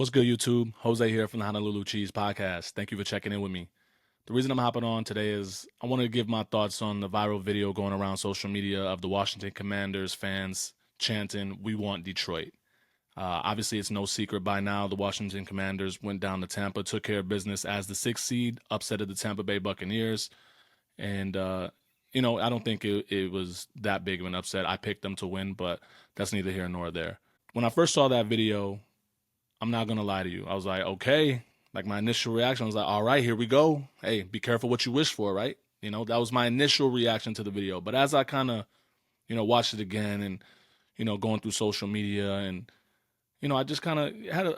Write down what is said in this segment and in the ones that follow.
What's good, YouTube? Jose here from the Honolulu Cheese Podcast. Thank you for checking in with me. The reason I'm hopping on today is I want to give my thoughts on the viral video going around social media of the Washington Commanders fans chanting, "We want Detroit." Obviously, it's no secret by now the Washington Commanders went down to Tampa, took care of business as the sixth seed, upsetted the Tampa Bay Buccaneers. And, I don't think it was that big of an upset. I picked them to win, but that's neither here nor there. When I first saw that video, I'm not gonna lie to you. I was like, okay. Like my initial reaction was like, all right, here we go. Hey, be careful what you wish for, right? That was my initial reaction to the video. But as I kind of, watched it again and, going through social media and, I just kind of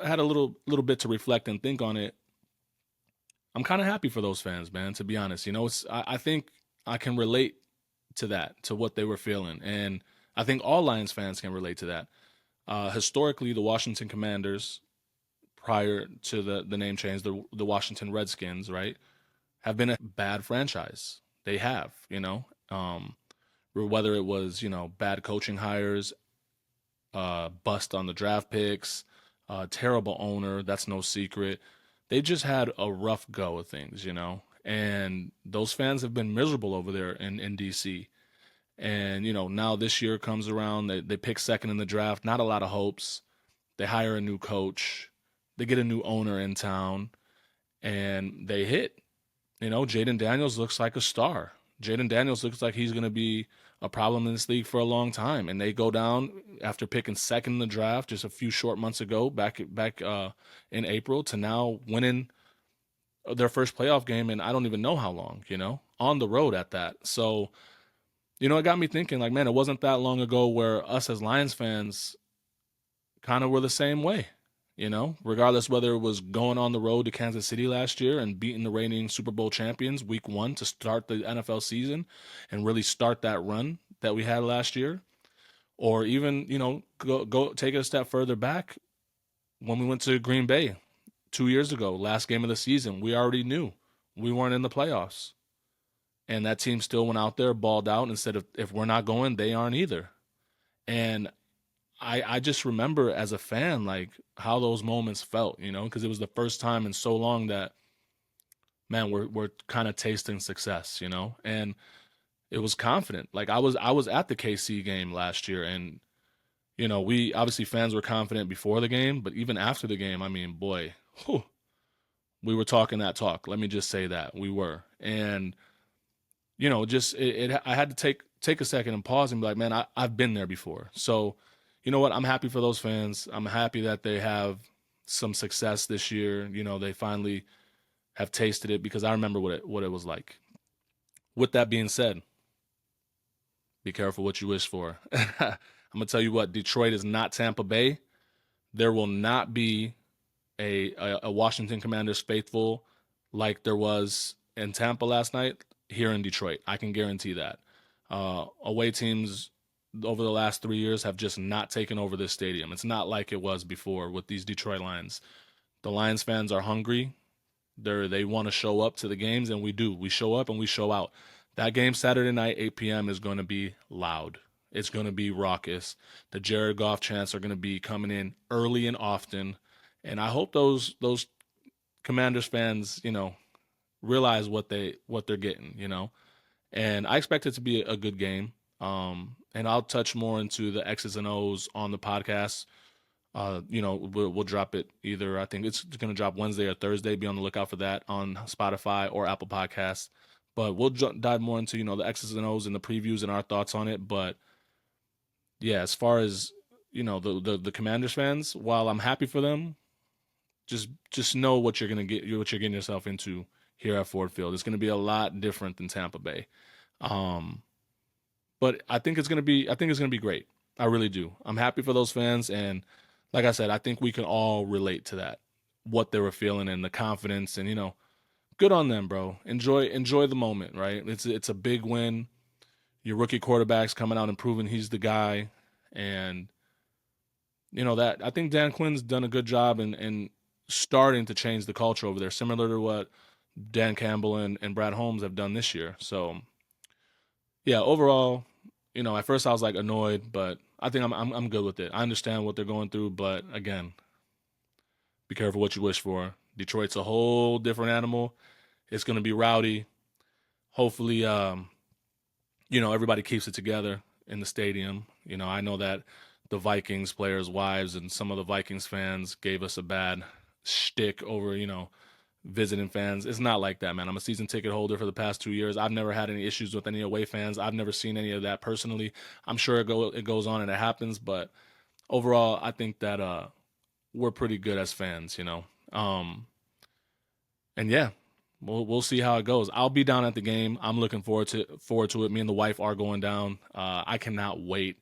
had a little bit to reflect and think on it. I'm kind of happy for those fans, man. To be honest, I think I can relate to that, to what they were feeling, and I think all Lions fans can relate to that. Historically, the Washington Commanders prior to the name change, the Washington Redskins, right, have been a bad franchise. They have, whether it was bad coaching hires, bust on the draft picks, terrible owner. That's no secret. They just had a rough go of things, and those fans have been miserable over there in DC. And now this year comes around, they pick second in the draft. Not a lot of hopes. They hire a new coach. They get a new owner in town, and they hit. Jaden Daniels looks like a star. Jaden Daniels looks like he's going to be a problem in this league for a long time. And they go down after picking second in the draft just a few short months ago, back in April, to now winning their first playoff game in I don't even know how long. On the road at that. So it got me thinking, like, man, it wasn't that long ago where us as Lions fans kind of were the same way. Regardless whether it was going on the road to Kansas City last year and beating the reigning Super Bowl champions week one to start the NFL season and really start that run that we had last year, or even, go take it a step further back when we went to Green Bay 2 years ago, last game of the season. We already knew we weren't in the playoffs. And that team still went out there, balled out, and said, if we're not going, they aren't either. And I just remember as a fan, like, how those moments felt, because it was the first time in so long that, man, we're kind of tasting success, and it was confident. Like I was at the KC game last year, and we obviously, fans were confident before the game, but even after the game, I mean, boy, whew, we were talking that talk. Let me just say that we were, and just I had to take a second and pause and be like, man, I've been there before, so. You know what? I'm happy for those fans. I'm happy that they have some success this year. They finally have tasted it, because I remember what it was like. With that being said, be careful what you wish for. I'm gonna tell you what, Detroit is not Tampa Bay. There will not be a Washington Commanders faithful like there was in Tampa last night here in Detroit. I can guarantee that. Away teams over the last 3 years have just not taken over this stadium. It's not like it was before with these Detroit Lions. The Lions fans are hungry. They want to show up to the games, and we do. We show up and we show out. That game Saturday night, 8 p.m., is going to be loud. It's going to be raucous. The Jared Goff chants are going to be coming in early and often. And I hope those Commanders fans, realize what they're getting, And I expect it to be a good game. And I'll touch more into the X's and O's on the podcast. We'll drop it either. I think it's going to drop Wednesday or Thursday. Be on the lookout for that on Spotify or Apple Podcasts. But we'll dive more into, the X's and O's and the previews and our thoughts on it. But yeah, as far as, the Commanders fans, while I'm happy for them, just know what you're going to get, what you're getting yourself into here at Ford Field. It's going to be a lot different than Tampa Bay. But I think it's gonna be great. I really do. I'm happy for those fans, and like I said, I think we can all relate to that, what they were feeling and the confidence, and good on them, bro. Enjoy the moment, right? It's a big win. Your rookie quarterback's coming out and proving he's the guy, and that I think Dan Quinn's done a good job in starting to change the culture over there, similar to what Dan Campbell and Brad Holmes have done this year. So yeah, overall, at first I was like annoyed, but I think I'm good with it. I understand what they're going through, but again, Be careful what you wish for. Detroit's a whole different animal. It's going to be rowdy. Hopefully, everybody keeps it together in the stadium. I know that the Vikings players' wives and some of the Vikings fans gave us a bad shtick over, visiting fans. It's not like that, man. I'm a season ticket holder for the past 2 years. I've never had any issues with any away fans. I've never seen any of that personally. I'm sure it goes on and it happens, but overall, I think that we're pretty good as fans. And yeah, we'll see how it goes. I'll be down at the game. I'm looking forward to it. Me and the wife are going down. I cannot wait.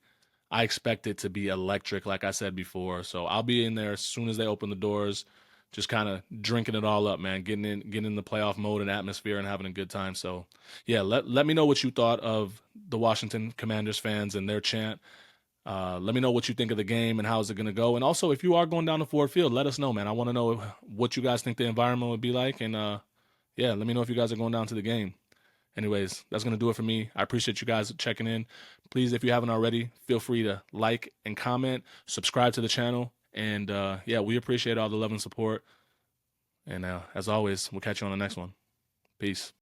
I expect it to be electric, like I said before. So I'll be in there as soon as they open the doors, just kind of drinking it all up, man. Getting in the playoff mode and atmosphere and having a good time. So yeah, let me know what you thought of the Washington Commanders fans and their chant. Let me know what you think of the game and how is it going to go. And also, if you are going down to Ford Field, let us know, man. I want to know what you guys think the environment would be like. And yeah, let me know if you guys are going down to the game. Anyways, that's going to do it for me. I appreciate you guys checking in. Please, if you haven't already, feel free to like and comment, subscribe to the channel. And yeah, we appreciate all the love and support. And as always, we'll catch you on the next one. Peace.